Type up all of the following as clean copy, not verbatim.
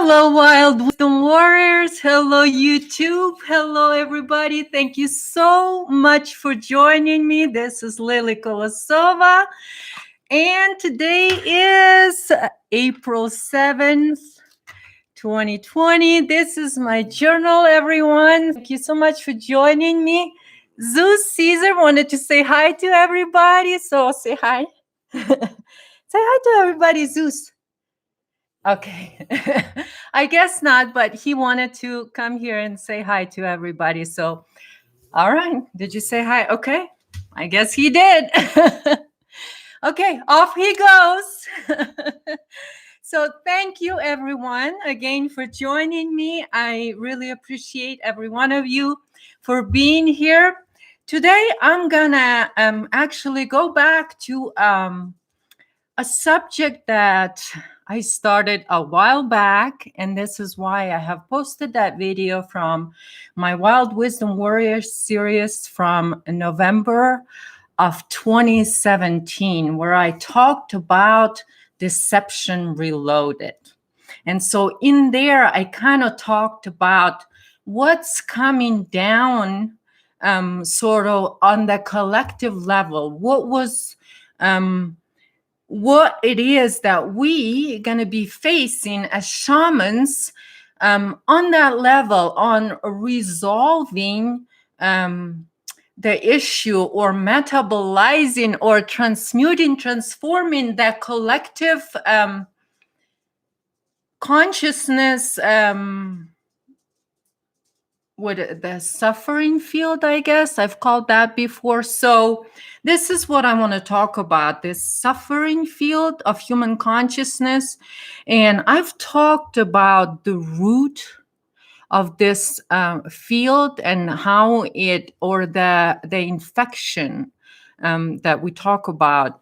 Hello, Wild Wisdom Warriors. Hello, YouTube. Hello, everybody. Thank you so much for joining me. This is Lily Kolosova, and today is April 7th, 2020. This is my journal, everyone. Thank you so much for joining me. Zeus Caesar wanted to say hi to everybody, so say hi. Say hi to everybody, Zeus. Okay. I guess not, but he wanted to come here and say hi to everybody. So, all right. Did you say hi? Okay. I guess he did. Okay, off he goes. So, thank you everyone again for joining me. I really appreciate every one of you for being here. Today, I'm gonna actually go back to a subject that I started a while back, and this is why I have posted that video from my Wild Wisdom Warriors series from November of 2017, where I talked about Deception Reloaded. And so in there, I kind of talked about what's coming down sort of on the collective level. What it is that we going to be facing as shamans on that level, on resolving the issue or metabolizing or transforming that collective consciousness, what the suffering field, I guess I've called that before. So this is what I want to talk about, this suffering field of human consciousness. And I've talked about the root of this field and how it, or the infection that we talk about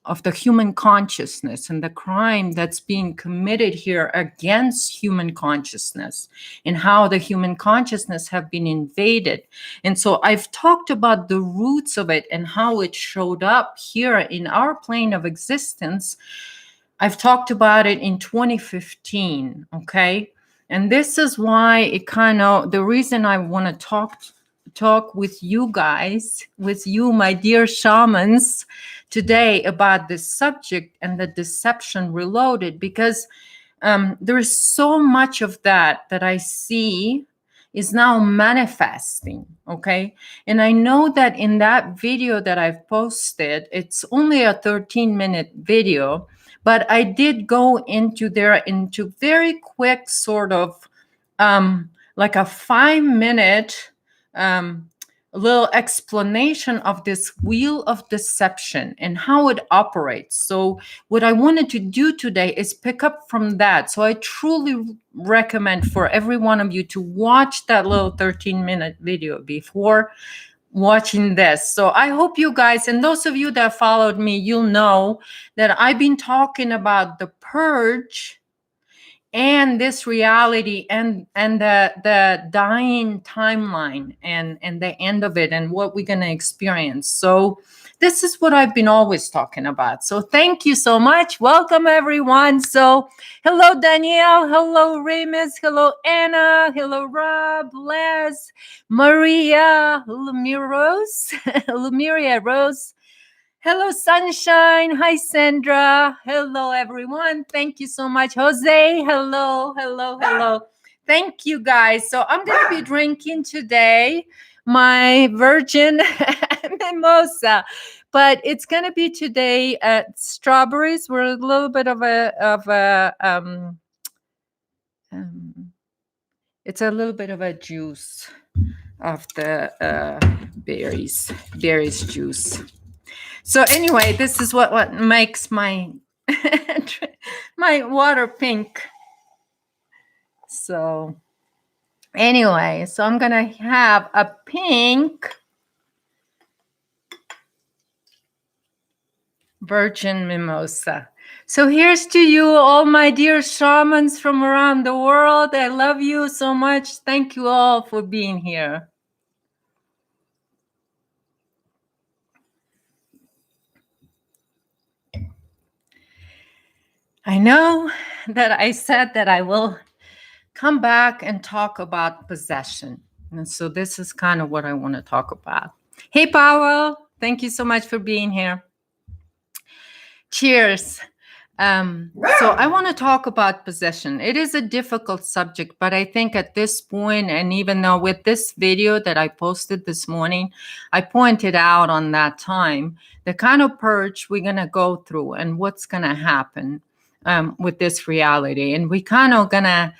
of the human consciousness and the crime that's being committed here against human consciousness, and how the human consciousness have been invaded. And so I've talked about the roots of it and how it showed up here in our plane of existence. I've talked about it in 2015, okay? And this is why it kind of, the reason I want to talk with you guys, with you, my dear shamans, today about this subject and the Deception Reloaded, because there is so much of that I see is now manifesting, okay? And I know that in that video that I've posted, it's only a 13-minute video, but I did go into very quick sort of like a 5-minute little explanation of this wheel of deception and how it operates. So what I wanted to do today is pick up from that. So I truly recommend for every one of you to watch that little 13-minute video before watching this. So I hope you guys, and those of you that followed me, you'll know that I've been talking about the purge and this reality and the dying timeline and the end of it and what we're going to experience. So this is what I've been always talking about. So thank you so much. Welcome everyone. So hello Danielle, hello Remus, hello Anna, hello Rob, Les, Maria, hello Rose, hello Maria Rose. Hello, Sunshine. Hi, Sandra. Hello, everyone. Thank you so much. Jose, hello, hello, hello. Thank you, guys. So I'm going to be drinking today my virgin mimosa, but it's going to be today strawberries. We're a little bit it's a little bit of a juice of the berries juice. So anyway, this is what makes my my water pink. So anyway, so I'm gonna have a pink virgin mimosa. So here's to you, all my dear shamans from around the world. I love you so much. Thank you all for being here. I know that I said that I will come back and talk about possession. And so this is kind of what I want to talk about. Hey, Powell, thank you so much for being here. Cheers. So I want to talk about possession. It is a difficult subject, but I think at this point, and even though with this video that I posted this morning, I pointed out on that time the kind of purge we're going to go through and what's going to happen with this reality. And we kind of going to,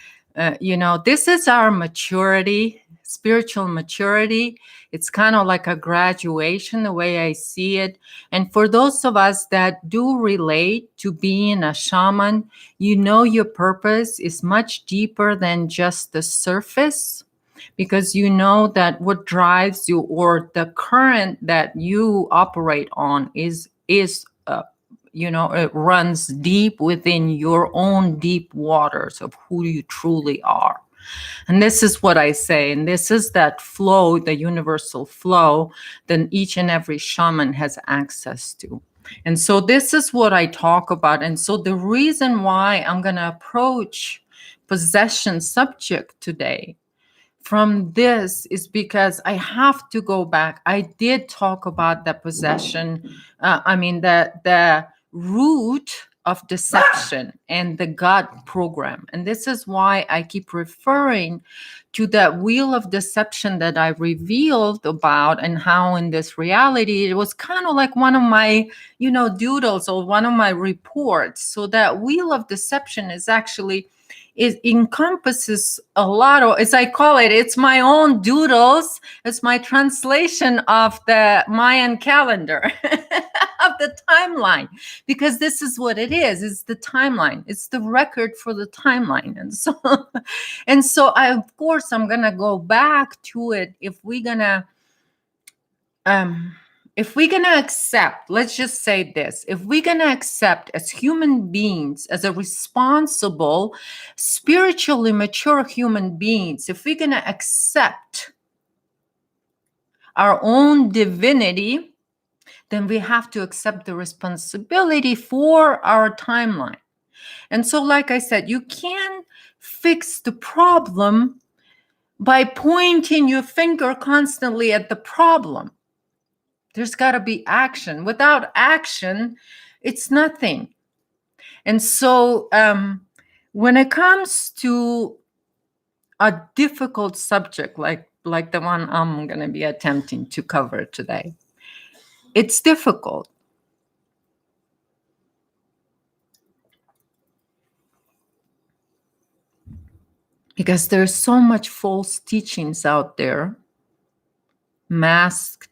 this is our maturity, spiritual maturity. It's kind of like a graduation, the way I see it. And for those of us that do relate to being a shaman, your purpose is much deeper than just the surface, because you know that what drives you or the current that you operate on is it runs deep within your own deep waters of who you truly are. And this is what I say, and this is that flow, the universal flow that each and every shaman has access to. And so this is what I talk about. And so the reason why I'm going to approach possession subject today from this is because I have to go back. I did talk about the possession, the root of deception and the God program. And this is why I keep referring to that wheel of deception that I revealed about, and how in this reality, it was kind of like one of my, doodles or one of my reports. So that wheel of deception is actually, it encompasses a lot of, as I call it, it's my own doodles. It's my translation of the Mayan calendar, of the timeline, because this is what it is. It's the timeline. It's the record for the timeline. And so of course, I'm going to go back to it if we're going to accept, let's just say this, if we're going to accept as human beings, as a responsible, spiritually mature human beings, if we're going to accept our own divinity, then we have to accept the responsibility for our timeline. And so, like I said, you can't fix the problem by pointing your finger constantly at the problem. There's got to be action. Without action, it's nothing. And so when it comes to a difficult subject like the one I'm going to be attempting to cover today, it's difficult. Because there's so much false teachings out there, masked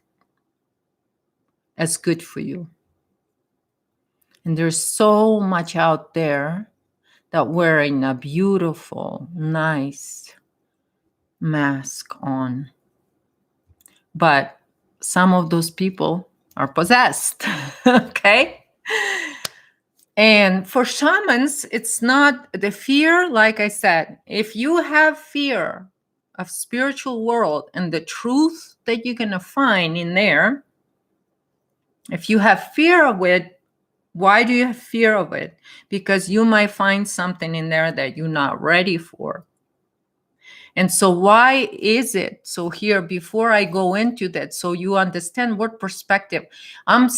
as good for you. And there's so much out there that wearing a beautiful, nice mask on. But some of those people are possessed, okay? And for shamans, it's not the fear, like I said, if you have fear of spiritual world and the truth that you're going to find in there, if you have fear of it, why do you have fear of it? Because you might find something in there that you're not ready for. And so why is it? So here, before I go into that, so you understand what perspective, I'm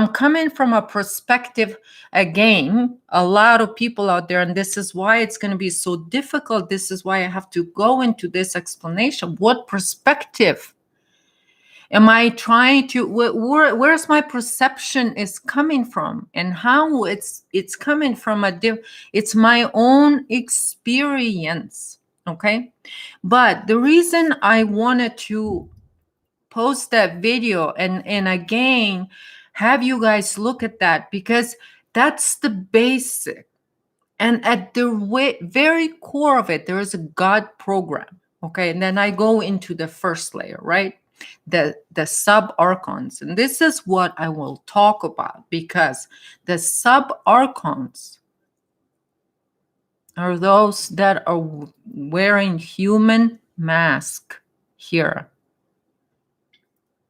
coming from a perspective, again, a lot of people out there, and this is why it's going to be so difficult. This is why I have to go into this explanation. What perspective am I trying to, where's my perception is coming from, and how it's coming from it's my own experience, okay? But the reason I wanted to post that video and again, have you guys look at that, because that's the basic. And at the very core of it, there is a God program, okay? And then I go into the first layer, right? The sub-archons. And this is what I will talk about, because the sub-archons are those that are wearing human mask here,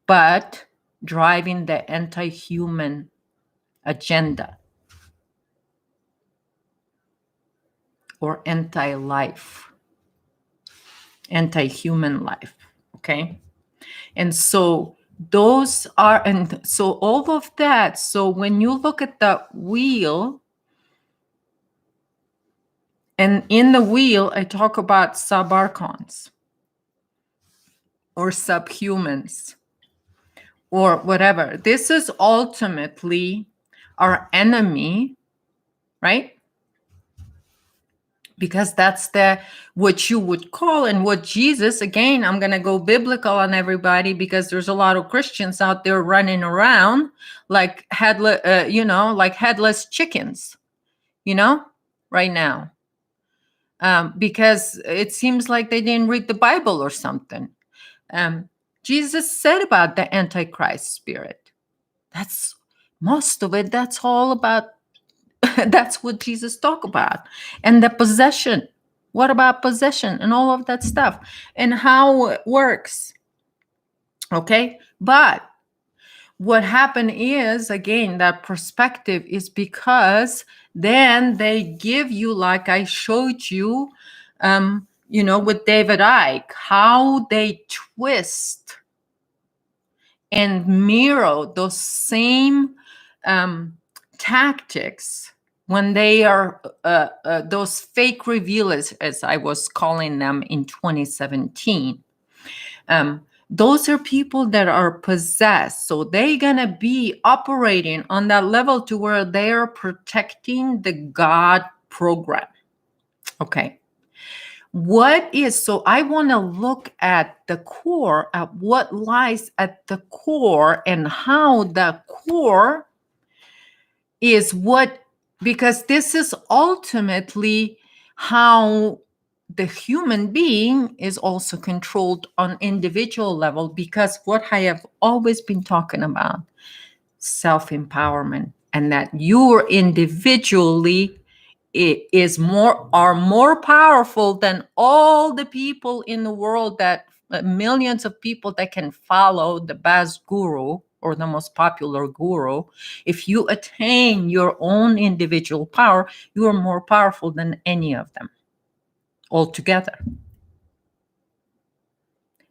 but driving the anti-human agenda. or anti-life, anti-human life. Okay. And so those are, and so all of that. So when you look at the wheel, and in the wheel, I talk about subarchons or subhumans or whatever. This is ultimately our enemy, right? Because that's the what you would call, and what Jesus, again, I'm going to go biblical on everybody, because there's a lot of Christians out there running around like headless, like headless chickens, right now, because it seems like they didn't read the Bible or something. Jesus said about the Antichrist spirit. That's most of it. That's all about. That's what Jesus talked about. And the possession. What about possession and all of that stuff and how it works? Okay. But what happened is, again, that perspective is because then they give you, like I showed you, with David Icke, how they twist and mirror those same tactics when they are those fake revealers, as I was calling them in 2017. Those are people that are possessed. So they're going to be operating on that level to where they are protecting the God program. Okay. So I want to look at the core, at what lies at the core, and how the core is what, because this is ultimately how the human being is also controlled on individual level, because what I have always been talking about, self-empowerment, and that you're individually are more powerful than all the people in the world, that millions of people that can follow the best guru or the most popular guru. If you attain your own individual power, you are more powerful than any of them altogether.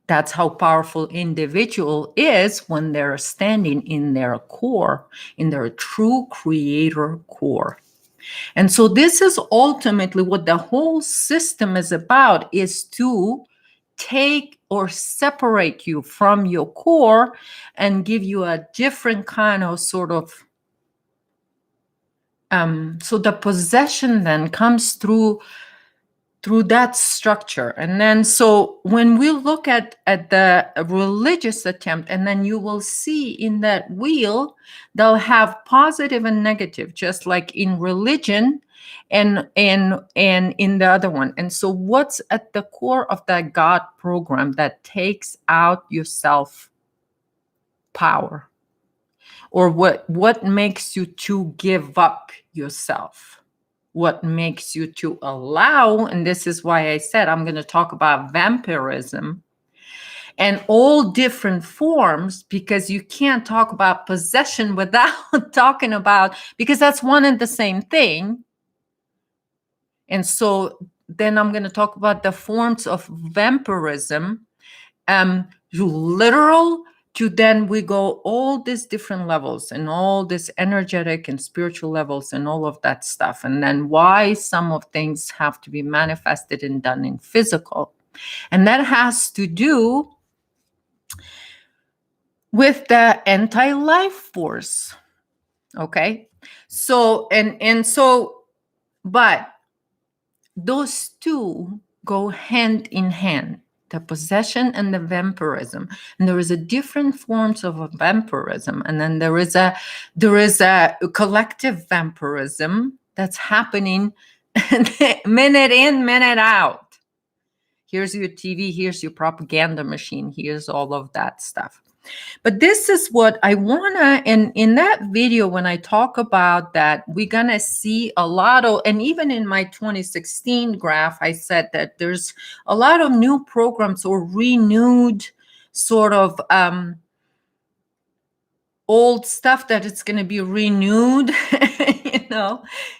That's how powerful individual is when they're standing in their core, in their true creator core. And so this is ultimately what the whole system is about, is to take or separate you from your core and give you a different kind of sort of, so the possession then comes through that structure. And then so when we look at the religious attempt, and then you will see in that wheel, they'll have positive and negative, just like in religion and in the other one. And so what's at the core of that God program that takes out your self power, or what makes you to give up yourself? What makes you to allow, and this is why I said I'm going to talk about vampirism and all different forms, because you can't talk about possession without talking about, because that's one and the same thing. And so then I'm going to talk about the forms of vampirism, literal, to then we go all these different levels and all this energetic and spiritual levels and all of that stuff. And then why some of things have to be manifested and done in physical. And that has to do with the anti-life force. Okay. So, but those two go hand in hand, the possession and the vampirism. And there is a different forms of a vampirism. And then there is a collective vampirism that's happening minute in, minute out. Here's your TV, here's your propaganda machine, here's all of that stuff. But this is what I want to, and in that video, when I talk about that, we're going to see a lot of, and even in my 2016 graph, I said that there's a lot of new programs or renewed sort of old stuff that it's going to be renewed,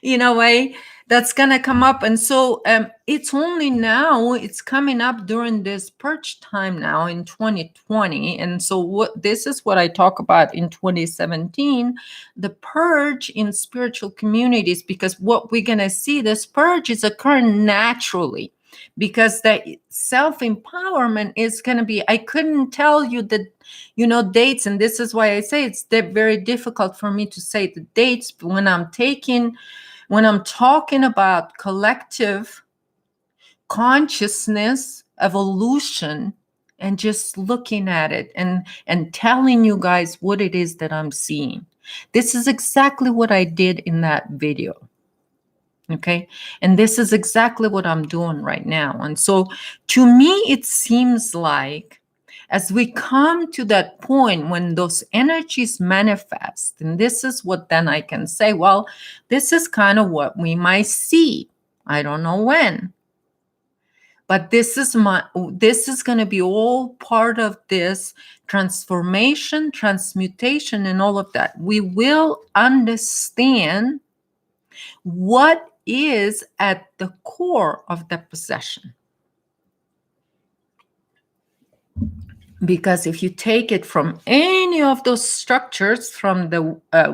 in a way. that's gonna come up. And so it's only now, it's coming up during this purge time now in 2020. And so what this is what I talk about in 2017, the purge in spiritual communities, because what we're gonna see, this purge is occurring naturally, because the self-empowerment is going to be, I couldn't tell you the dates, and this is why I say it's very difficult for me to say the dates when I'm talking about collective consciousness evolution, and just looking at it and telling you guys what it is that I'm seeing. This is exactly what I did in that video. Okay. And this is exactly what I'm doing right now. And so to me, it seems like as we come to that point when those energies manifest, and this is what then I can say, well, this is kind of what we might see. I don't know when. But this is going to be all part of this transformation, transmutation, and all of that. We will understand what is at the core of the possession. Because if you take it from any of those structures, from the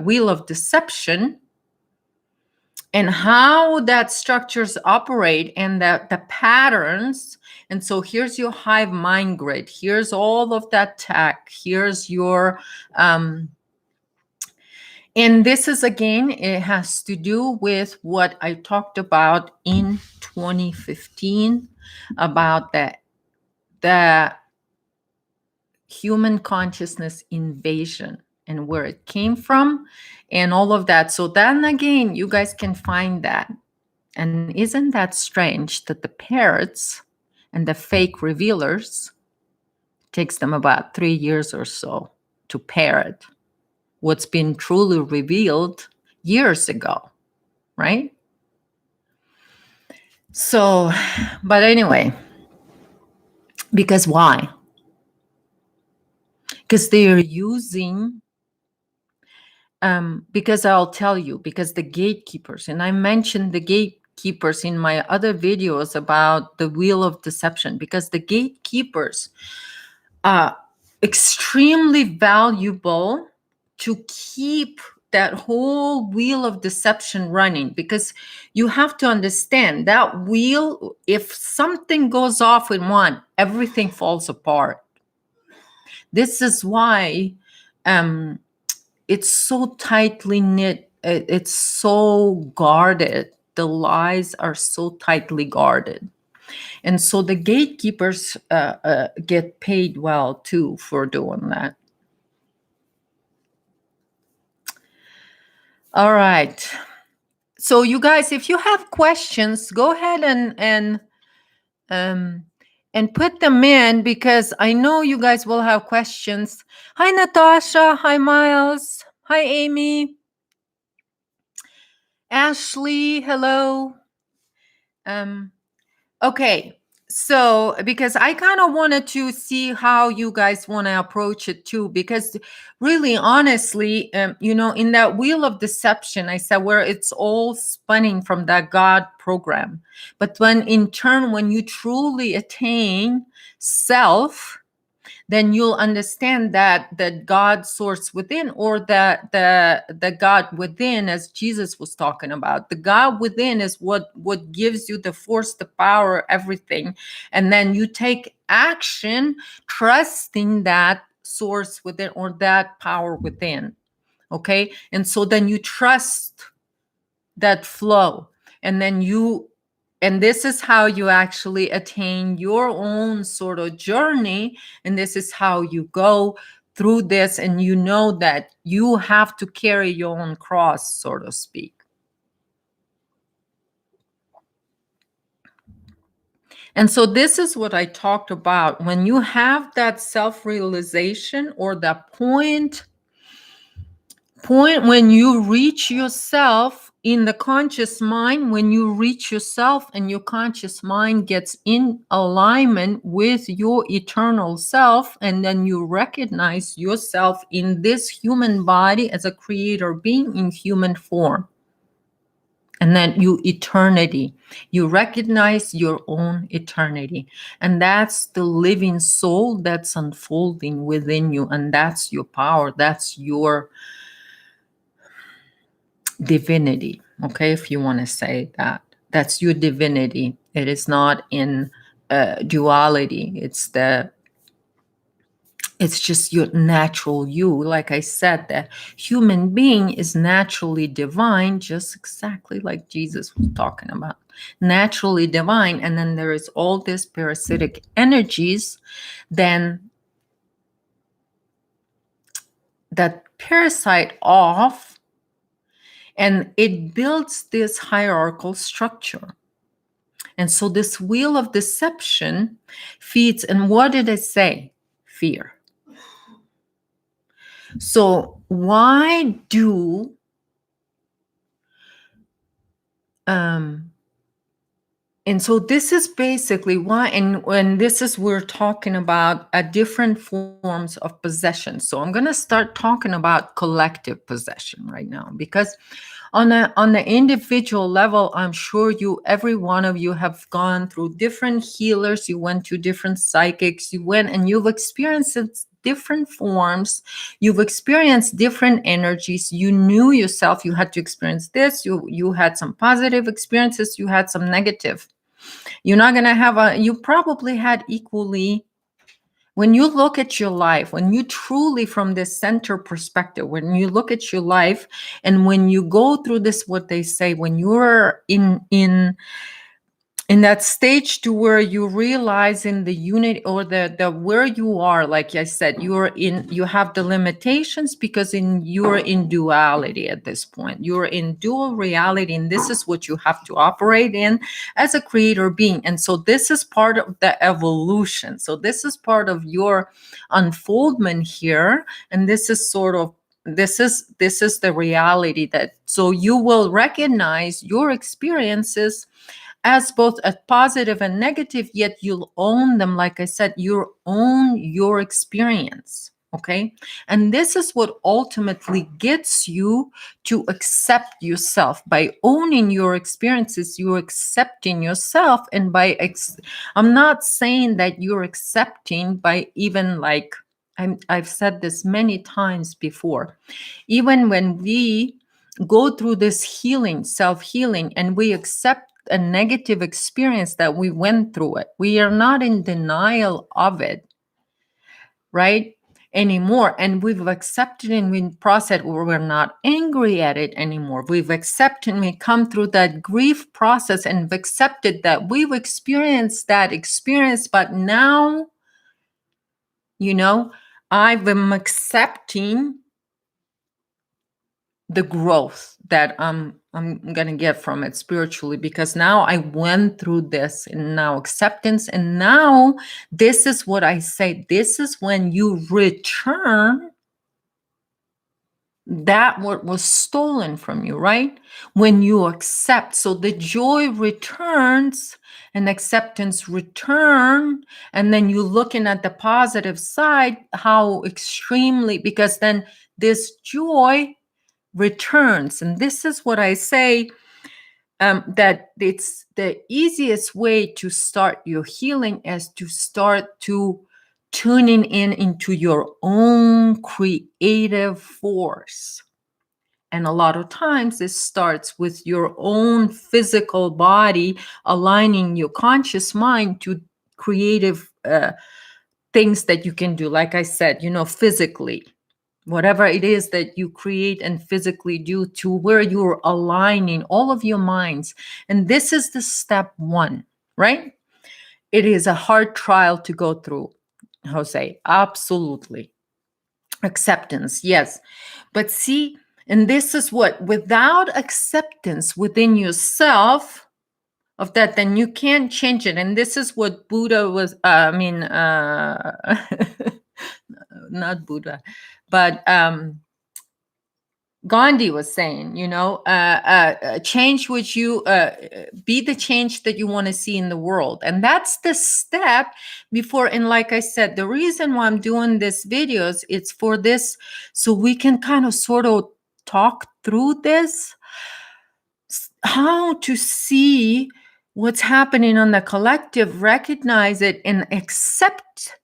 wheel of deception, and how that structures operate, and the patterns, and so here's your hive mind grid, here's all of that tech, here's your and this is, again, it has to do with what I talked about in 2015 about the human consciousness invasion and where it came from and all of that. So then again, you guys can find that. And isn't that strange that the parrots and the fake revealers takes them about 3 years or so to parrot what's been truly revealed years ago, right? So, but anyway, because why? Because they are using, because I'll tell you, because the gatekeepers, and I mentioned the gatekeepers in my other videos about the wheel of deception, because the gatekeepers are extremely valuable to keep that whole wheel of deception running, because you have to understand that wheel, if something goes off in one, everything falls apart. This is why it's so tightly knit, it's so guarded, the lies are so tightly guarded. And so the gatekeepers get paid well too for doing that. All right. So you guys, if you have questions, go ahead and put them in, because I know you guys will have questions. Hi, Natasha. Hi, Miles. Hi, Amy. Ashley. Hello. Okay. So, because I kind of wanted to see how you guys want to approach it too, because really, honestly, in that wheel of deception, I said where it's all spinning from that God program. But when you truly attain self, then you'll understand that the God source within, or the God within, as Jesus was talking about, the God within is what gives you the force, the power, everything. And then you take action, trusting that source within, or that power within. Okay. And so then you trust that flow, and then and this is how you actually attain your own sort of journey. And this is how you go through this. And you know that you have to carry your own cross, so to speak. And so this is what I talked about. When you have that self-realization, or that point when you reach yourself in the conscious mind, when you reach yourself and your conscious mind gets in alignment with your eternal self, and then you recognize yourself in this human body as a creator being in human form. And then you recognize your own eternity. And that's the living soul that's unfolding within you. And that's your power. That's your divinity. Okay, if you want to say that, that's your divinity. It is not in duality. It's just your natural you. Like I said, the human being is naturally divine, just exactly like Jesus was talking about. Naturally divine. And then there is all these parasitic energies, then that parasite off, and it builds this hierarchical structure. And so this wheel of deception feeds, and what did I say? Fear. So why do and so this is basically why, and when this is, we're talking about different forms of possession. So I'm going to start talking about collective possession right now, because on the individual level, I'm sure every one of you have gone through different healers. You went to different psychics. You went and you've experienced different forms. You've experienced different energies. You knew yourself. You had to experience this. You had some positive experiences. You had some negative. You're not going to have you probably had equally. When you look at your life, when you truly, from this center perspective, when you look at your life, and when you go through this, what they say, when you're in that stage to where you realize in the unit, or the where you are, like I said, you have the limitations because you're in duality at this point. You're in dual reality, and this is what you have to operate in as a creator being. And so this is part of the evolution. So this is part of your unfoldment here, and this is sort of this is the reality, that so you will recognize your experiences as both a positive and negative, yet you'll own them. Like I said, you own your experience. Okay. And this is what ultimately gets you to accept yourself. By owning your experiences, you're accepting yourself. And I'm not saying that you're accepting by even like, I've said this many times before, even when we go through this healing, self-healing, and we accept a negative experience that we went through it, we are not in denial of it, right, anymore. And we've accepted and we process, we're not angry at it anymore. We've accepted, and we come through that grief process and have accepted that we've experienced that experience, but now, I'm accepting the growth that I'm gonna get from it spiritually, because now I went through this, and now acceptance, and now this is what I say. This is when you return that what was stolen from you, right? When you accept, so the joy returns and acceptance return, and then you looking at the positive side, how extremely, because then this joy returns. And this is what I say, that it's the easiest way to start your healing is to start to tuning into your own creative force. And a lot of times this starts with your own physical body, aligning your conscious mind to creative things that you can do. Like I said, physically, whatever it is that you create and physically do, to where you're aligning all of your minds. And this is the step one, right? It is a hard trial to go through, Jose. Absolutely. Acceptance, yes. But see, and this is what, without acceptance within yourself of that, then you can't change it. And this is what Buddha was, not Buddha, but Gandhi was saying, change which you be the change that you want to see in the world. And that's the step before. And like I said, the reason why I'm doing this videos, it's for this, so we can kind of sort of talk through this how to see what's happening on the collective, recognize it, and accept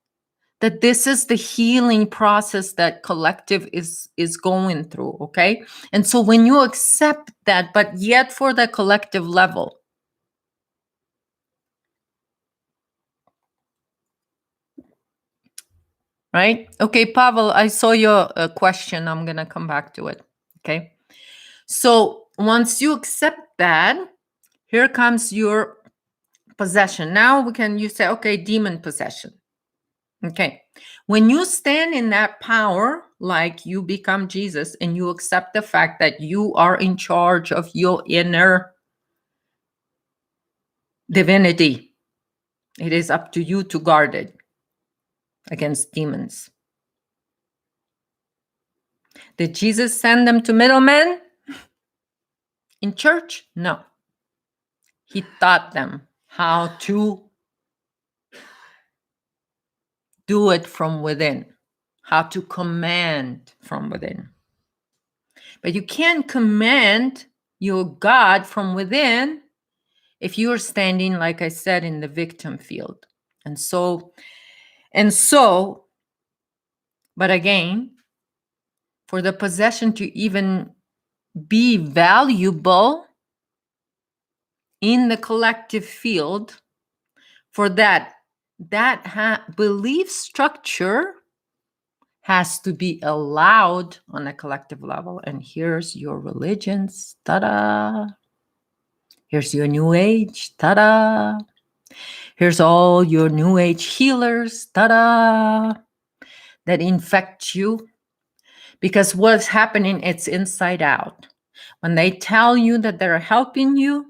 that this is the healing process that collective is going through. Okay, and so when you accept that, but yet for the collective level, right? Okay, Pavel, I saw your question. I'm gonna come back to it. Okay, so once you accept that, here comes your possession. Now you say, okay, demon possession. Okay. When you stand in that power, like you become Jesus and you accept the fact that you are in charge of your inner divinity, it is up to you to guard it against demons. Did Jesus send them to middlemen in church? No. He taught them how to do it from within, how to command from within. But you can't command your God from within if you are standing, like I said, in the victim field. And so, but again, for the possession to even be valuable in the collective field, for that belief structure has to be allowed on a collective level. And here's your religions, ta-da. Here's your new age, ta-da. Here's all your new age healers, ta-da, that infect you. Because what's happening, it's inside out. When they tell you that they're helping you,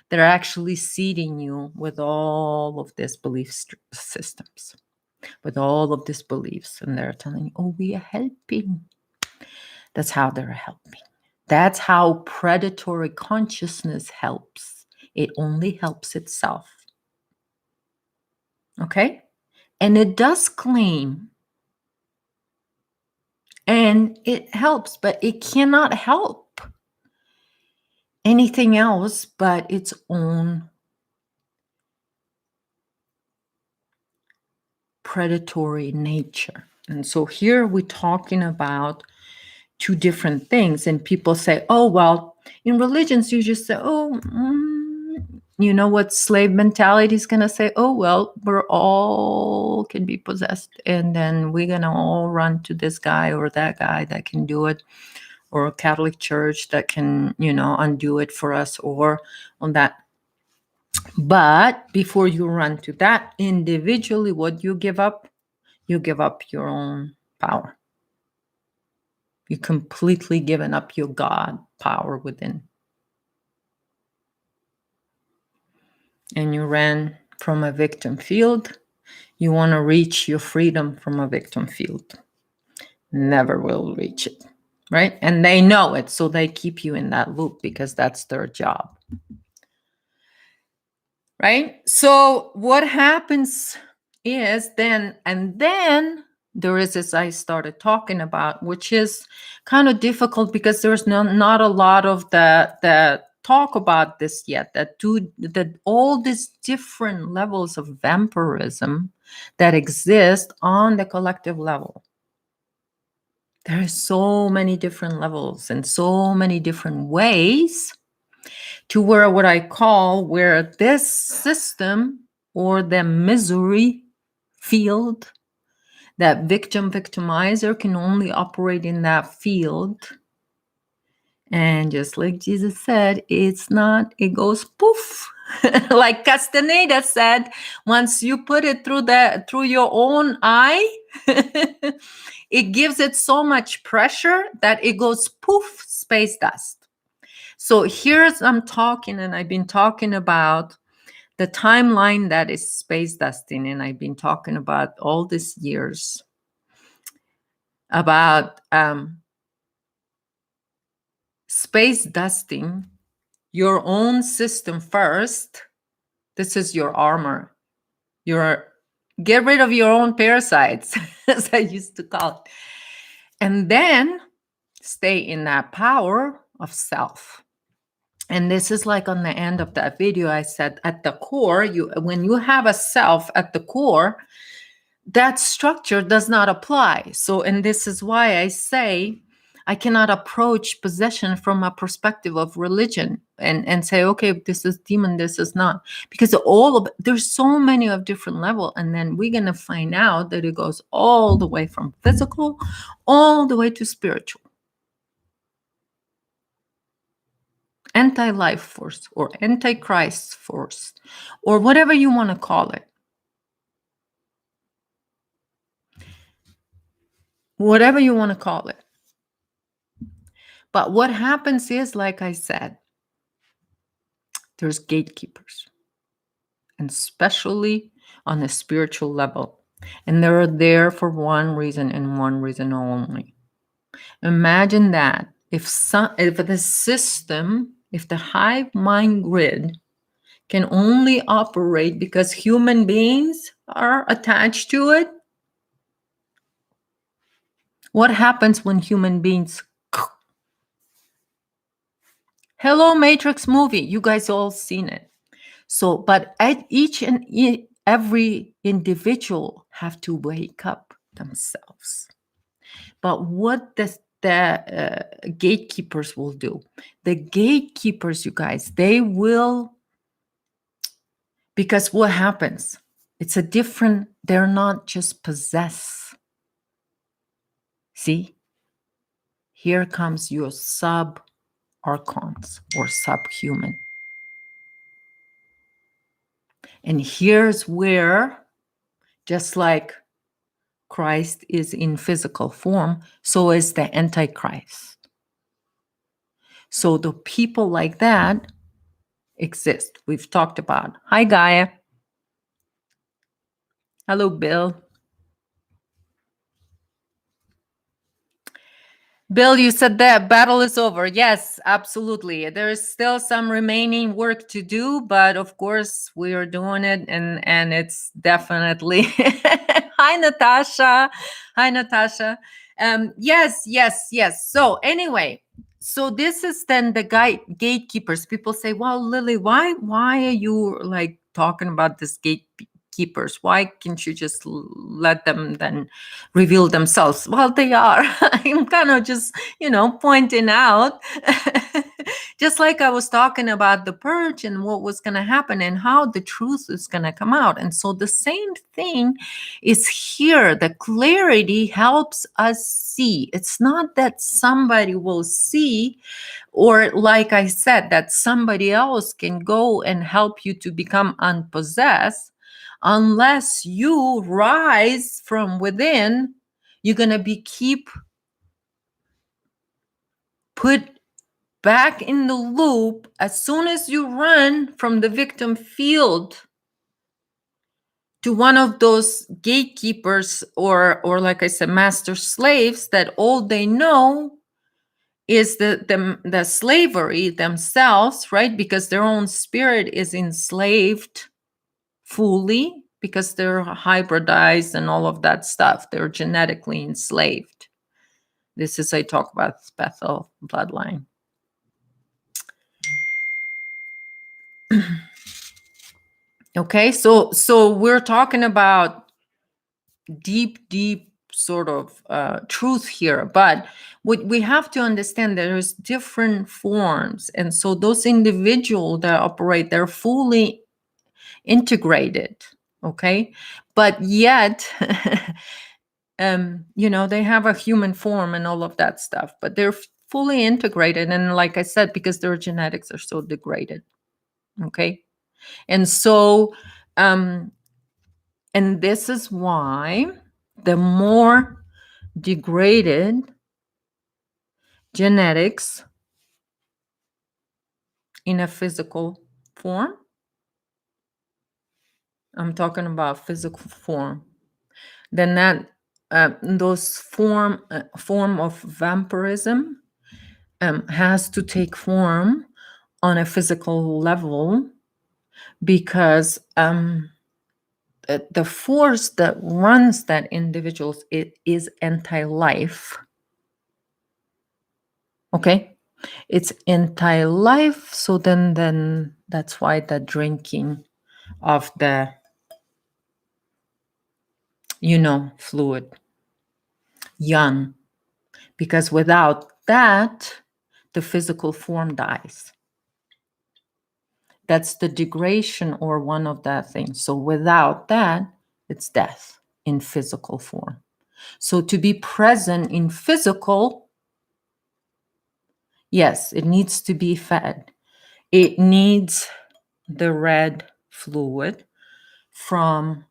they're actually seeding you with all of these belief systems, with all of these beliefs. And they're telling you, oh, we are helping. That's how they're helping. That's how predatory consciousness helps. It only helps itself. Okay? And it does claim, and it helps, but it cannot help anything else but its own predatory nature. And so here we're talking about two different things. And people say, oh, well, in religions, you just say, oh, you know what slave mentality is going to say? Oh, well, we're all can be possessed. And then we're going to all run to this guy or that guy that can do it, or a Catholic church that can, undo it for us, or on that. But before you run to that, individually, what you give up your own power. You completely given up your God power within. And you ran from a victim field. You want to reach your freedom from a victim field. Never will reach it, right? And they know it, so they keep you in that loop because that's their job. Right? So what happens is then there is this I started talking about, which is kind of difficult because there's not a lot of the talk about this yet, that all these different levels of vampirism that exist on the collective level. There are so many different levels and so many different ways to where this system or the misery field, that victimizer can only operate in that field. And just like Jesus said, it goes poof. Like Castaneda said, once you put it through your own eye, it gives it so much pressure that it goes poof, space dust. So here's I've been talking about the timeline that is space dusting, and I've been talking about all these years about space dusting your own system first. This is your armor. Get rid of your own parasites, as I used to call it. And then stay in that power of self. And this is like on the end of that video, I said at the core, when you have a self at the core, that structure does not apply. So, and this is why I say I cannot approach possession from a perspective of religion and say, okay, this is demon, this is not. Because there's so many of different level. And then we're going to find out that it goes all the way from physical, all the way to spiritual. Anti-life force or anti-Christ force or whatever you want to call it. Whatever you want to call it. But what happens is, like I said, there's gatekeepers, and especially on the spiritual level. And they're there for one reason and one reason only. Imagine that if the system, if the hive mind grid can only operate because human beings are attached to it, what happens when human beings... Hello, Matrix movie. You guys all seen it. So, but each and every individual have to wake up themselves. But what the gatekeepers will do? The gatekeepers, you guys, they will, because what happens? It's a different, they're not just possessed. See? Here comes your sub-archons or subhuman. And here's where, just like Christ is in physical form, so is the Antichrist. So the people like that exist. We've talked about. Hi, Gaia. Hello, Bill. Bill, you said that battle is over. Yes, absolutely. There is still some remaining work to do, but of course we are doing it, and it's definitely... Hi, Natasha. Hi, Natasha. Yes. So anyway, so this is then the gatekeepers. People say, well, Lily, why are you like talking about this gatekeepers? Why can't you just let them then reveal themselves? Well, they are. I'm kind of just, pointing out, just like I was talking about the purge and what was going to happen and how the truth is going to come out. And so the same thing is here. The clarity helps us see. It's not that somebody will see, or like I said, that somebody else can go and help you to become unpossessed. Unless you rise from within, you're going to keep put back in the loop. As soon as you run from the victim field to one of those gatekeepers or like I said, master slaves, that all they know is the slavery themselves, right? Because their own spirit is enslaved fully, because they're hybridized and all of that stuff. They're genetically enslaved. This is, I talk about Bethel bloodline. Okay, so we're talking about deep sort of truth here, but what we have to understand, there's different forms, and so those individuals that operate, they're fully integrated, okay, but yet they have a human form and all of that stuff, but they're fully integrated. And like I said, because their genetics are so degraded, okay, and so and this is why the more degraded genetics in a physical form, I'm talking about physical form, then that those form of vampirism has to take form on a physical level, because the force that runs that individuals, it is anti-life. Okay, It's anti-life. So then that's why the drinking of the, fluid, young, because without that, the physical form dies. That's the degradation or one of the things. So without that, it's death in physical form. So to be present in physical, yes, it needs to be fed. It needs the red fluid from,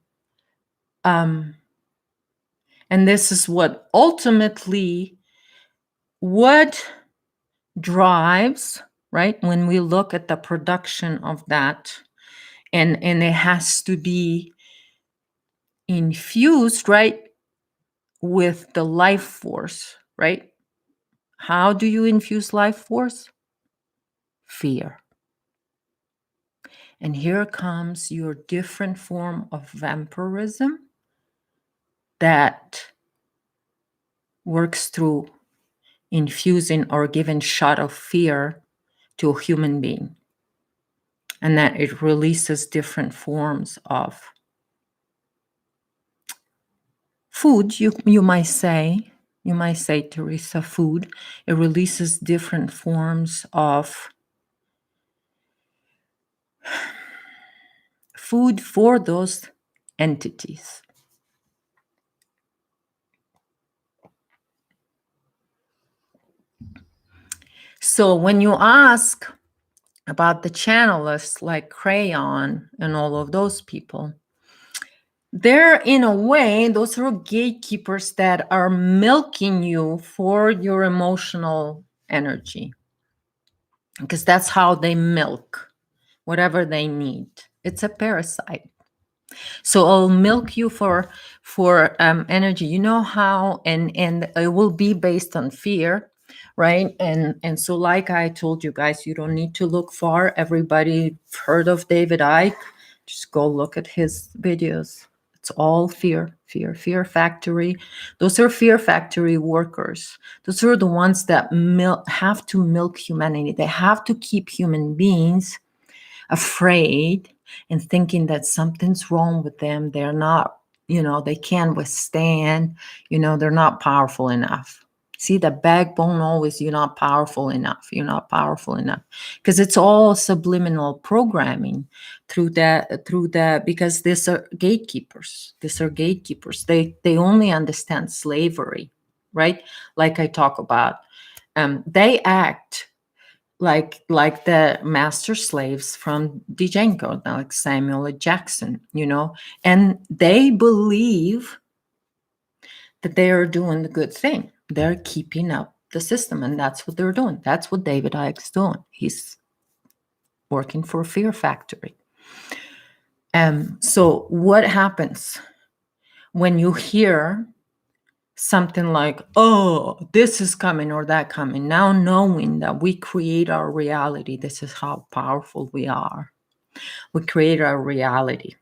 and this is what ultimately, what drives, right? When we look at the production of that, and it has to be infused, right, with the life force, right? How do you infuse life force? Fear. And here comes your different form of vampirism that works through infusing or giving shot of fear to a human being. And that it releases different forms of food, you might say. You might say, Teresa, food. It releases different forms of food for those entities. So when you ask about the channelists like Crayon and all of those people, they're, in a way, those are gatekeepers that are milking you for your emotional energy, because that's how they milk whatever they need. It's a parasite. So I'll milk you for energy. You know how, and it will be based on fear, right? And so, like I told you guys, you don't need to look far. Everybody heard of David Icke? Just go look at his videos. It's all fear, fear, fear factory. Those are fear factory workers. Those are the ones that have to milk humanity. They have to keep human beings afraid and thinking that something's wrong with them. They're not, they can't withstand, they're not powerful enough. See, the backbone always, you're not powerful enough. You're not powerful enough. Because it's all subliminal programming through that, because these are gatekeepers. These are gatekeepers. They only understand slavery, right? Like I talk about. They act like the master slaves from Django, like Samuel L. Jackson, and they believe that they are doing the good thing. They're keeping up the system, and that's what they're doing. That's what David Icke's doing. He's working for a fear factory. So what happens when you hear something like, oh, this is coming or that coming? Now knowing that we create our reality, this is how powerful we are. We create our reality.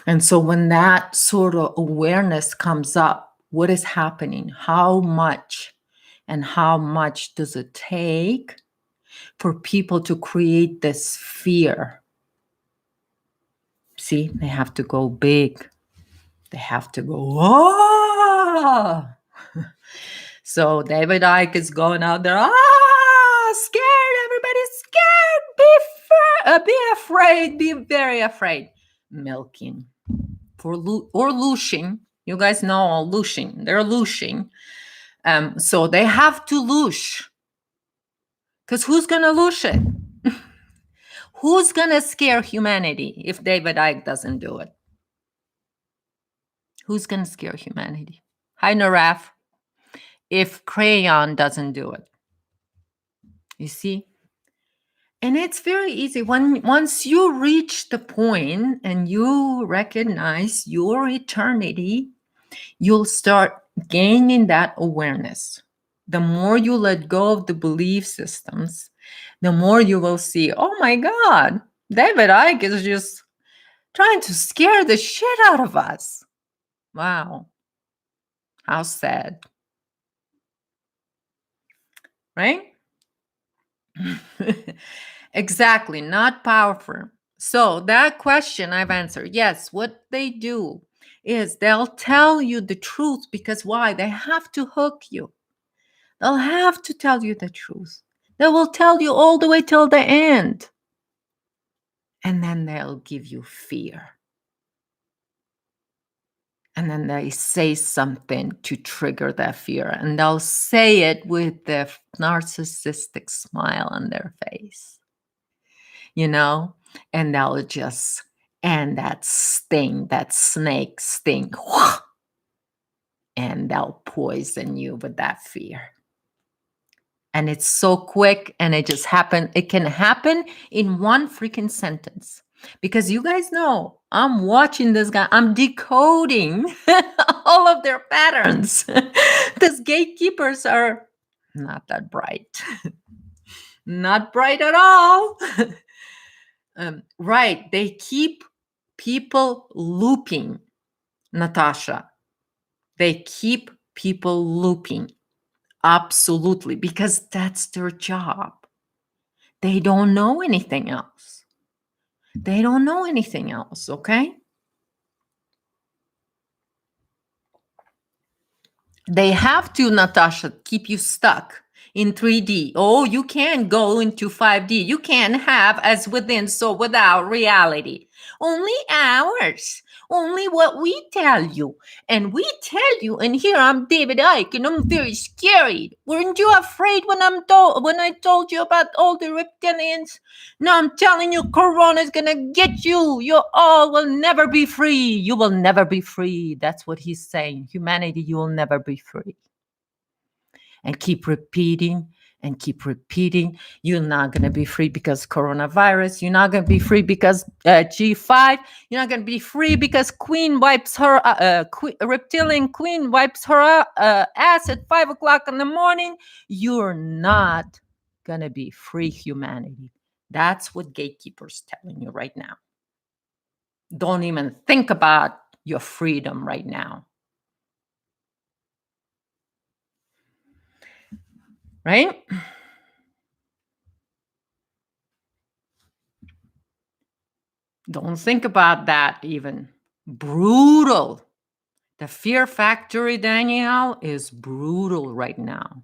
And so when that sort of awareness comes up, what is happening? How much does it take for people to create this fear? See, they have to go big. They have to go, oh! So David Icke is going out there, scared, everybody's scared, be afraid, be very afraid. Milking or looshing. You guys know looshing. They're looshing. So they have to loosh. Because who's going to loosh it? Who's going to scare humanity if David Icke doesn't do it? Who's going to scare humanity? Hi, Naraf. If Crayon doesn't do it. You see? And it's very easy. Once you reach the point and you recognize your eternity, you'll start gaining that awareness. The more you let go of the belief systems, the more you will see, oh my God, David Icke is just trying to scare the shit out of us. Wow. How sad. right? Exactly, not powerful. So that question I've answered. Yes, what they do is they'll tell you the truth because why? They have to hook you. They'll have to tell you the truth. They will tell you all the way till the end. And then they'll give you fear. And then they say something to trigger that fear. And they'll say it with the narcissistic smile on their face, you know? And they'll just, and that sting, that snake sting, and they'll poison you with that fear. And it's so quick and it just happened. It can happen in one freaking sentence. Because you guys know, I'm watching this guy, I'm decoding all of their patterns. These gatekeepers are not that bright. Not bright at all. Right. They keep people looping, Natasha. They keep people looping. Absolutely. Because that's their job. They don't know anything else. They don't know anything else, okay? They have to, Natasha, keep you stuck in 3D. Oh, you can't go into 5D. You can't have as within, so without reality. Only ours. Only what we tell you. And we tell you, and here I'm David Icke, and I'm very scary. Weren't you afraid when I told you about all the reptilians? No, I'm telling you, Corona's gonna get you. You all will never be free. You will never be free. That's what he's saying. Humanity, you will never be free. And keep repeating and keep repeating. You're not going to be free because coronavirus. You're not going to be free because G5. You're not going to be free because Queen wipes her, reptilian Queen wipes her ass at 5 o'clock in the morning. You're not going to be free, humanity. That's what gatekeepers telling you right now. Don't even think about your freedom right now. Right? Don't think about that even. Brutal. The fear factory, Danielle, is brutal right now.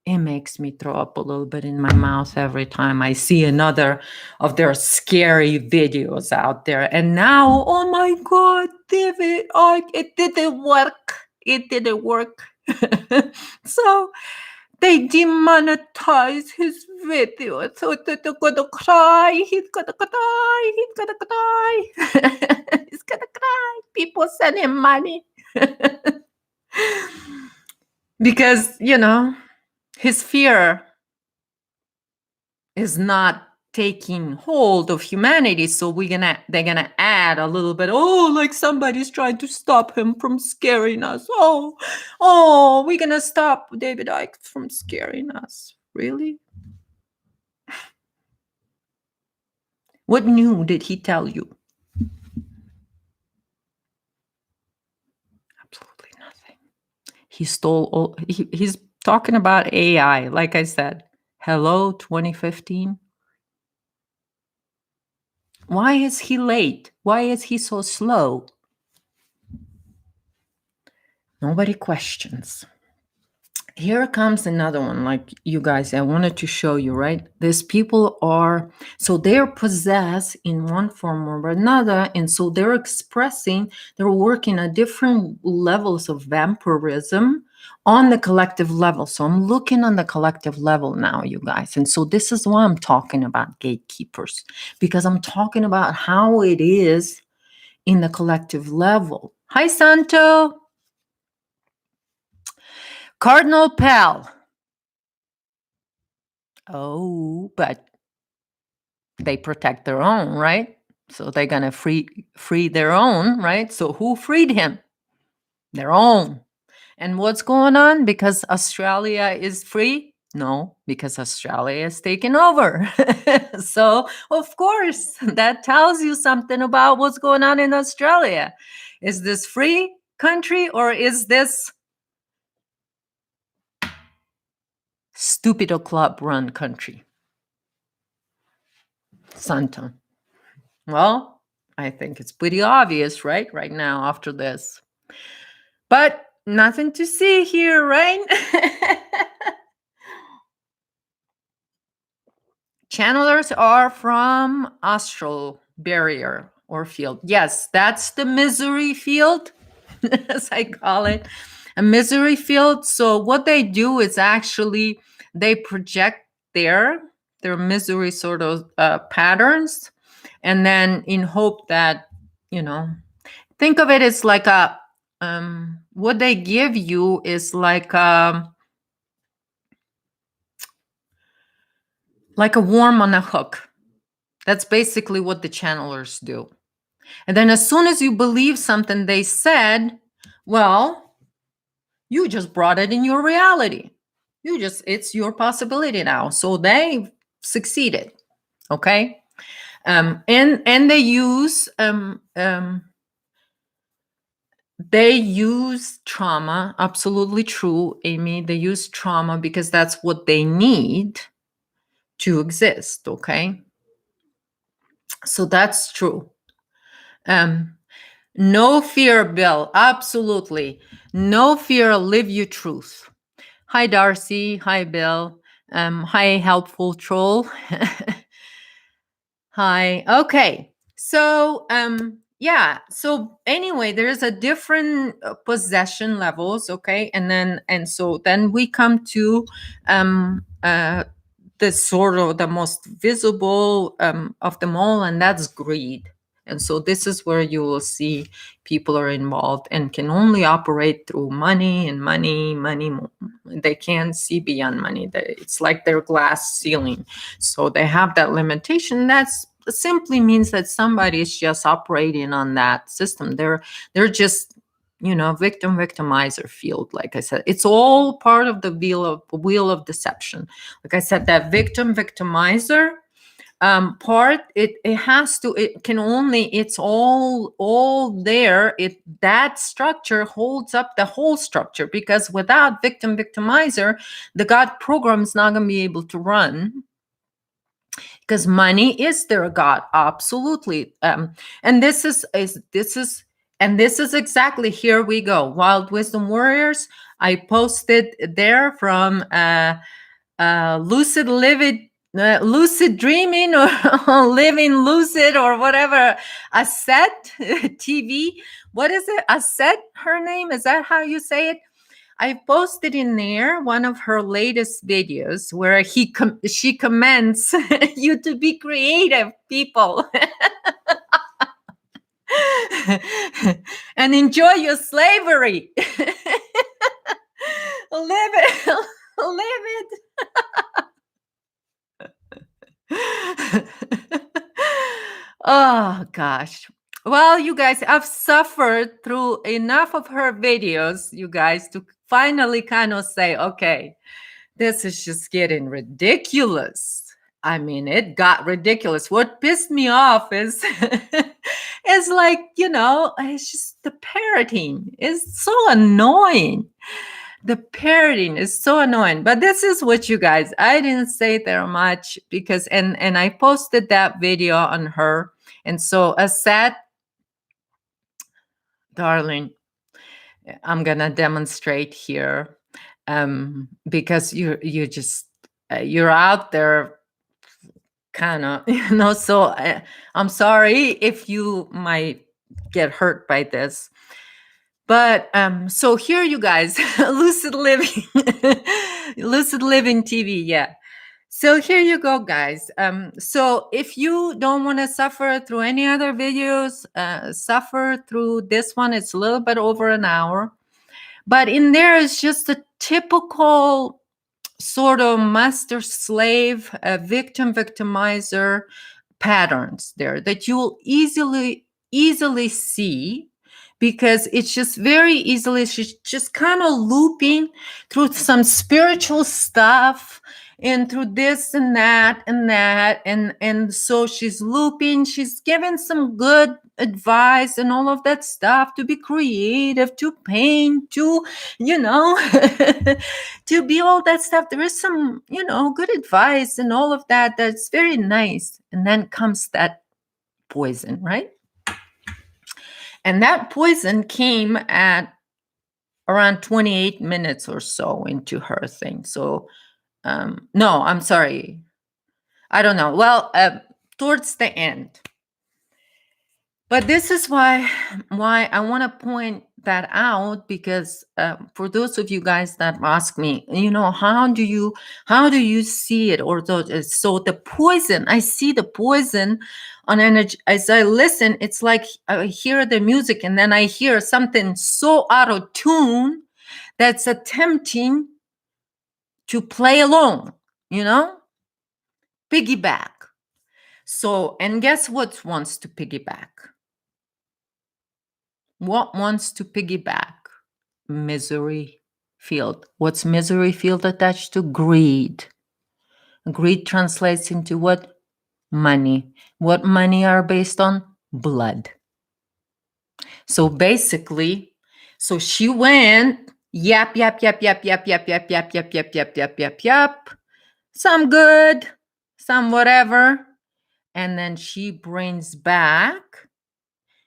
It makes me throw up a little bit in my mouth every time I see another of their scary videos out there. And now, oh my God, David, it didn't work. It didn't work. So they demonetize his video. So they're gonna cry. He's gonna cry. He's gonna cry. He's gonna cry. People send him money. Because, his fear is not taking hold of humanity, so they're gonna add a little bit, like somebody's trying to stop him from scaring us. We're gonna stop David Icke from scaring us. Really? What new did he tell you? Absolutely nothing. He stole all. He's talking about AI, like I said. Hello, 2015. Why is he late? Why is he so slow? Nobody questions. Here comes another one, like you guys, I wanted to show you, right? These people so they're possessed in one form or another, and so they're working at different levels of vampirism on the collective level. So I'm looking on the collective level now, you guys. And so this is why I'm talking about gatekeepers, because I'm talking about how it is in the collective level. Hi, Santo. Cardinal Pell. Oh, but they protect their own, right? So they're gonna free their own, right? So who freed him? Their own. And what's going on? Because Australia is free? No, because Australia is taken over. So of course, that tells you something about what's going on in Australia. Is this free country or is this Stupido club run country. Santa. Well, I think it's pretty obvious, right now after this. But nothing to see here, right? Channelers are from astral barrier or field. Yes, that's the misery field, as I call it, a misery field. So what they do is actually they project their misery sort of patterns, and then in hope that, think of it as like a what they give you is like a worm on a hook. That's basically what the channelers do. And then as soon as you believe something they said, well, you just brought it in your reality. It's your possibility now. So they succeeded. Okay. And they use trauma. Absolutely true, Amy. They use trauma because that's what they need to exist. Okay. So that's true. No fear, Bill. Absolutely. No fear. Live your truth. Hi, Darcy. Hi, Bill. Hi, helpful troll. Hi. Okay. So, yeah. So anyway, there's a different possession levels. Okay. And so then we come to, the sort of the most visible, of them all, and that's greed. And so this is where you will see people are involved and can only operate through money and money. They can't see beyond money. It's like their glass ceiling. So they have that limitation. That simply means that somebody is just operating on that system. They're just, victimizer field. Like I said, it's all part of the wheel of deception. Like I said, that victimizer part, it's all there. That structure holds up the whole structure, because without victimizer, the God program is not going to be able to run, because money is their God. Absolutely. And this is exactly, here we go. Wild Wisdom Warriors. I posted there from lucid dreaming, or living lucid, or whatever. Aset TV. What is it? Aset, her name? Is that how you say it? I posted in there one of her latest videos where she commends you to be creative, people. And enjoy your slavery. Live it. Live it. Oh, gosh. Well, you guys, I've suffered through enough of her videos, you guys, to finally kind of say, okay, this is just getting ridiculous. I mean, it got ridiculous. What pissed me off is is like, it's just the parroting is so annoying. The parroting is so annoying. But this is what, you guys, I didn't say there much because, and I posted that video on her. And so Asad, darling, I'm going to demonstrate here, because you just, you're out there kind of, so I'm sorry if you might get hurt by this. But so here, you guys, lucid living TV. Yeah. So here you go, guys. So if you don't want to suffer through any other videos, suffer through this one. It's a little bit over an hour, but in there is just a typical sort of master slave, victimizer patterns there that you'll easily see, because it's just very easily, she's just kind of looping through some spiritual stuff and through this and that and that. And so she's looping, she's given some good advice and all of that stuff, to be creative, to paint, to, to be all that stuff. There is some, good advice and all of that. That's very nice. And then comes that poison, right? And that poison came at around 28 minutes or so into her thing. So, no, I'm sorry. I don't know. Well, towards the end. But this is why I want to point that out, because for those of you guys that ask me, how do you see it? Or so the poison, I see the poison on energy. As I listen, it's like I hear the music and then I hear something so out of tune that's attempting to play along, piggyback. So, and guess what wants to piggyback? What wants to piggyback? Misery field. What's misery field attached to? Greed. Greed translates into what? Money. What money are based on? Blood. So basically, so she went, yap, yap, yap, yap, yap, yap, yap, yap, yap, yap, yap, yap, yap, yap. Some good, some whatever. And then she brings back,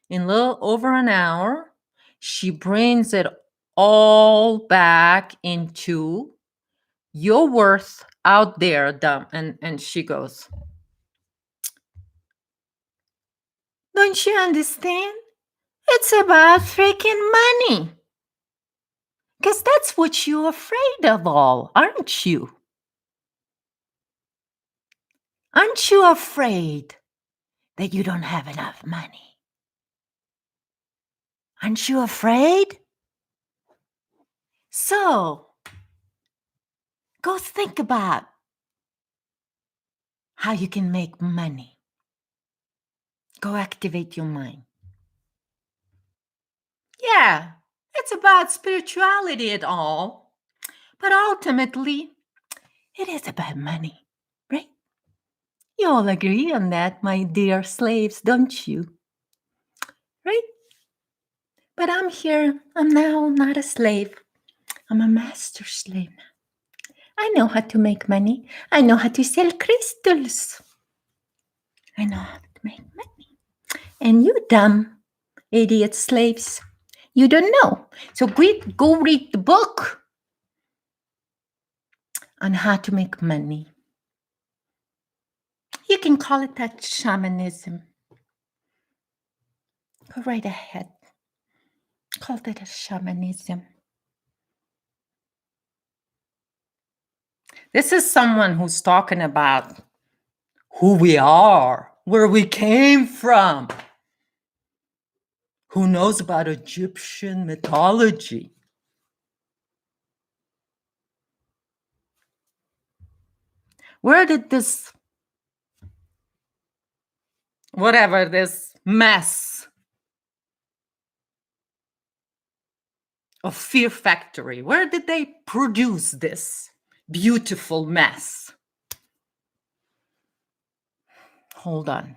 in a little over an hour, she brings it all back into your worth out there, dumb. And she goes, don't you understand? It's about freaking money. Because that's what you're afraid of all, aren't you? Aren't you afraid that you don't have enough money? Aren't you afraid? So, go think about how you can make money. Go activate your mind. Yeah, it's about spirituality at all. But ultimately, it is about money, right? You all agree on that, my dear slaves, don't you? Right? But I'm here. I'm now not a slave. I'm a master slave now. I know how to make money. I know how to sell crystals. I know how to make money. And you dumb idiot slaves, you don't know. So go read the book on how to make money. You can call it that shamanism. Go right ahead. Call it a shamanism. This is someone who's talking about who we are, where we came from, who knows about Egyptian mythology. Where did this, whatever, this mess of Fear Factory, where did they produce this beautiful mess? Hold on.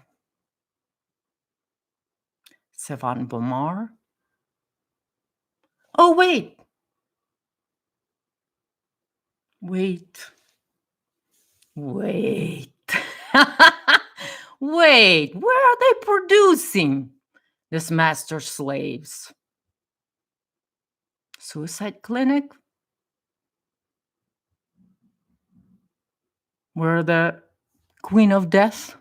Sevan Bomar. Oh, wait. Wait. Wait, where are they producing this master slaves? Suicide clinic? Where the Queen of Death,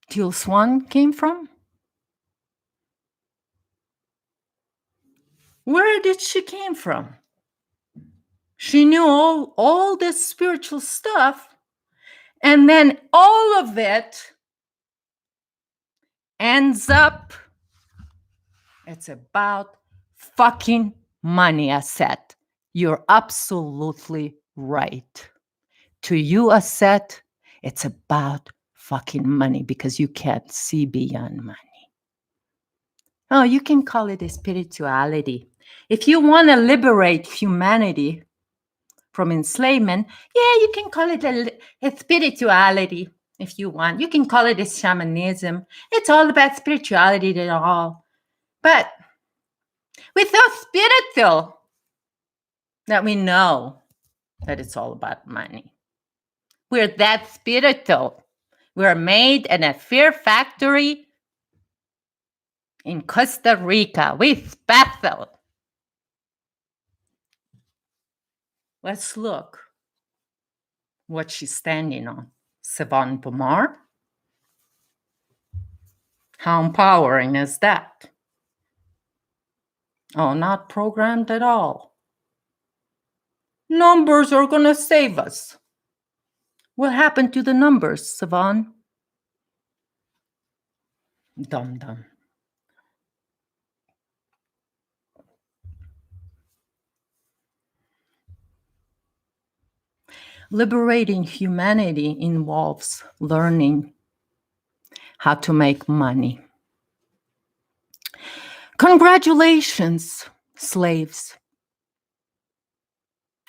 Teal Swan, came from? Where did she came from? She knew all this spiritual stuff, and then all of it ends up, it's about fucking money, Aset. You're absolutely right. To you, Aset, it's about fucking money because you can't see beyond money. Oh, you can call it a spirituality. If you want to liberate humanity from enslavement, yeah, you can call it a spirituality. if you want. You can call it a shamanism. It's all about spirituality at all. But we're so spiritual that we know that it's all about money. We're that spiritual. We're made in a fear factory in Costa Rica. We're special. Let's look what she's standing on. Savon Pomar. How empowering is that? Oh, not programmed at all. Numbers are going to save us. What happened to the numbers, Savon? Dum dum. Liberating humanity involves learning how to make money. Congratulations, slaves.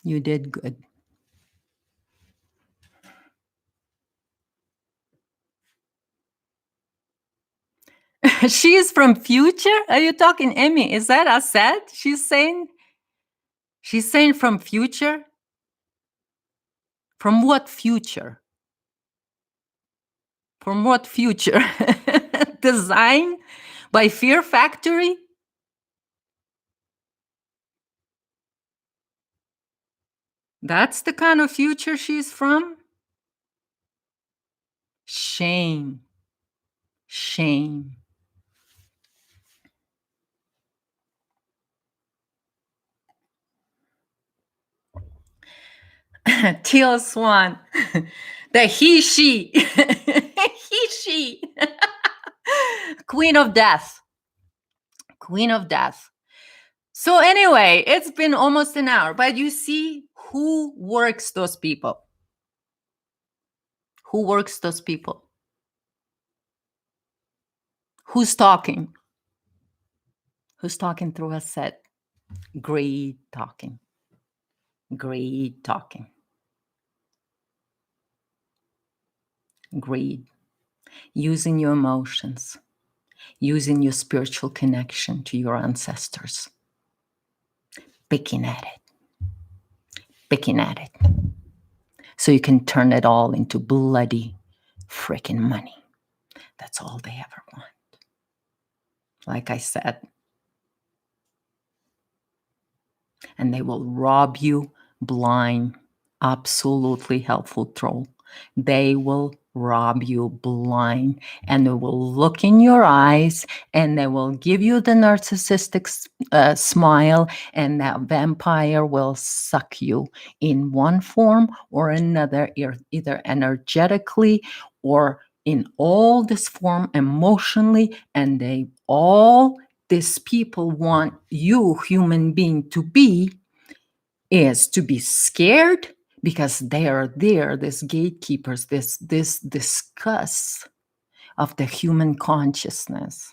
You did good. She is from future? Are you talking, Emmy? Is that Assad? She's saying from future? From what future? From what future? Design by Fear Factory? That's the kind of future she's from? Shame. Shame. Teal Swan. The he, she. He, she. Queen of Death. Queen of Death. So anyway, it's been almost an hour, but you see who works those people? Who works those people? Who's talking? Who's talking through a set? Greed talking. Greed talking. Greed. Using your emotions. Using your spiritual connection to your ancestors. Picking at it. Picking at it. So you can turn it all into bloody freaking money. That's all they ever want. Like I said. And they will rob you blind. Absolutely helpful troll. They will rob you blind, and they will look in your eyes, and they will give you the narcissistic smile, and that vampire will suck you in one form or another, either energetically or in all this form emotionally. And these people want you, human being, to be is to be scared, because they are there, these gatekeepers, this disgust of the human consciousness,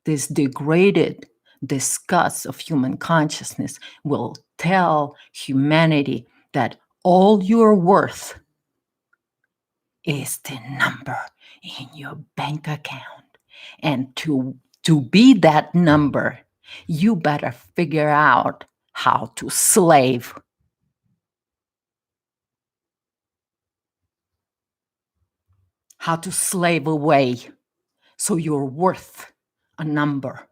this degraded disgust of human consciousness will tell humanity that all you're worth is the number in your bank account. And to be that number, you better figure out how to slave. How to slave away so you're worth a number.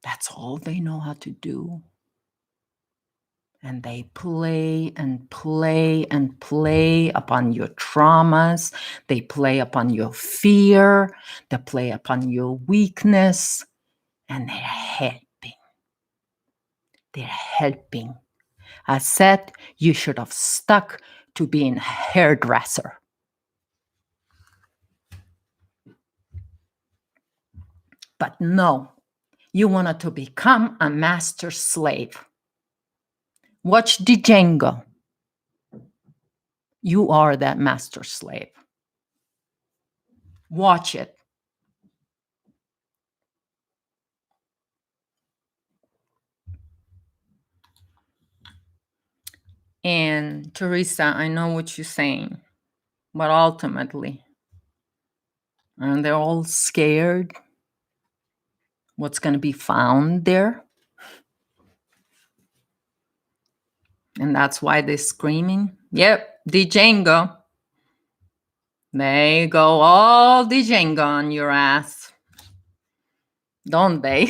That's all they know how to do. And they play and play and play upon your traumas. They play upon your fear. They play upon your weakness. And they're helping. They're helping. I said you should have stuck to being a hairdresser. But no, you wanted to become a master slave. Watch Django. You are that master slave. Watch it. And Teresa, I know what you're saying, but ultimately, and they're all scared what's going to be found there. And that's why they're screaming. Yep, Django. They go all Django on your ass. Don't they?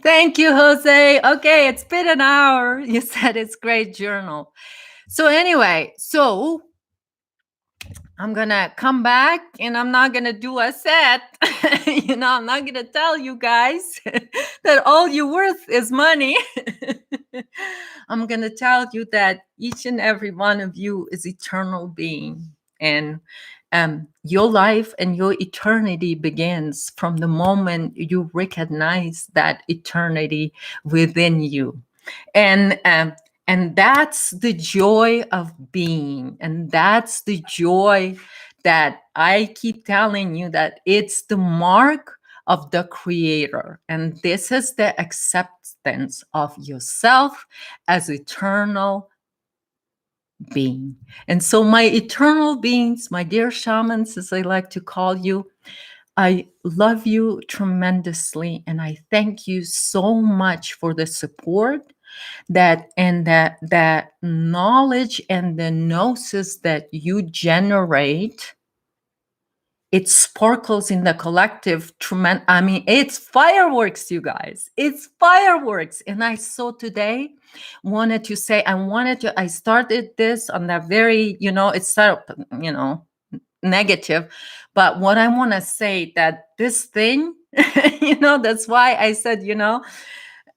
Thank you, Jose. Okay, it's been an hour. You said it's great journal. So anyway, I'm gonna come back and I'm not gonna do a set. I'm not gonna tell you guys that all you're worth is money. I'm gonna tell you that each and every one of you is eternal being, and your life and your eternity begins from the moment you recognize that eternity within you. And that's the joy of being, and that's the joy that I keep telling you, that it's the mark of the creator, and this is the acceptance of yourself as eternal being. And so my eternal beings, my dear shamans, as I like to call you, I love you tremendously, and I thank you so much for the support that knowledge and the gnosis that you generate. It sparkles in the collective. I mean, it's fireworks, you guys. It's fireworks. And I so today wanted to say, I started this on that very, it started, negative. But what I want to say, that this thing, that's why I said,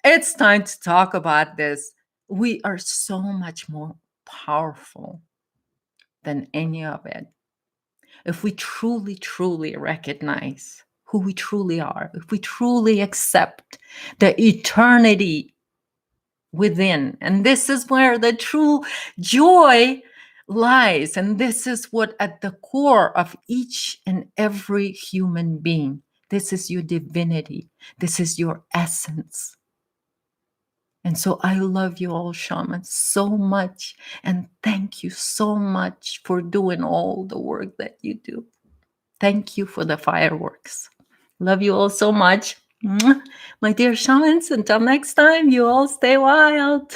it's time to talk about this. We are so much more powerful than any of it. If we truly, truly recognize who we truly are, if we truly accept the eternity within, and this is where the true joy lies, and this is what at the core of each and every human being. This is your divinity. This is your essence. And so I love you all, shamans, so much. And thank you so much for doing all the work that you do. Thank you for the fireworks. Love you all so much. My dear shamans, until next time, you all stay wild.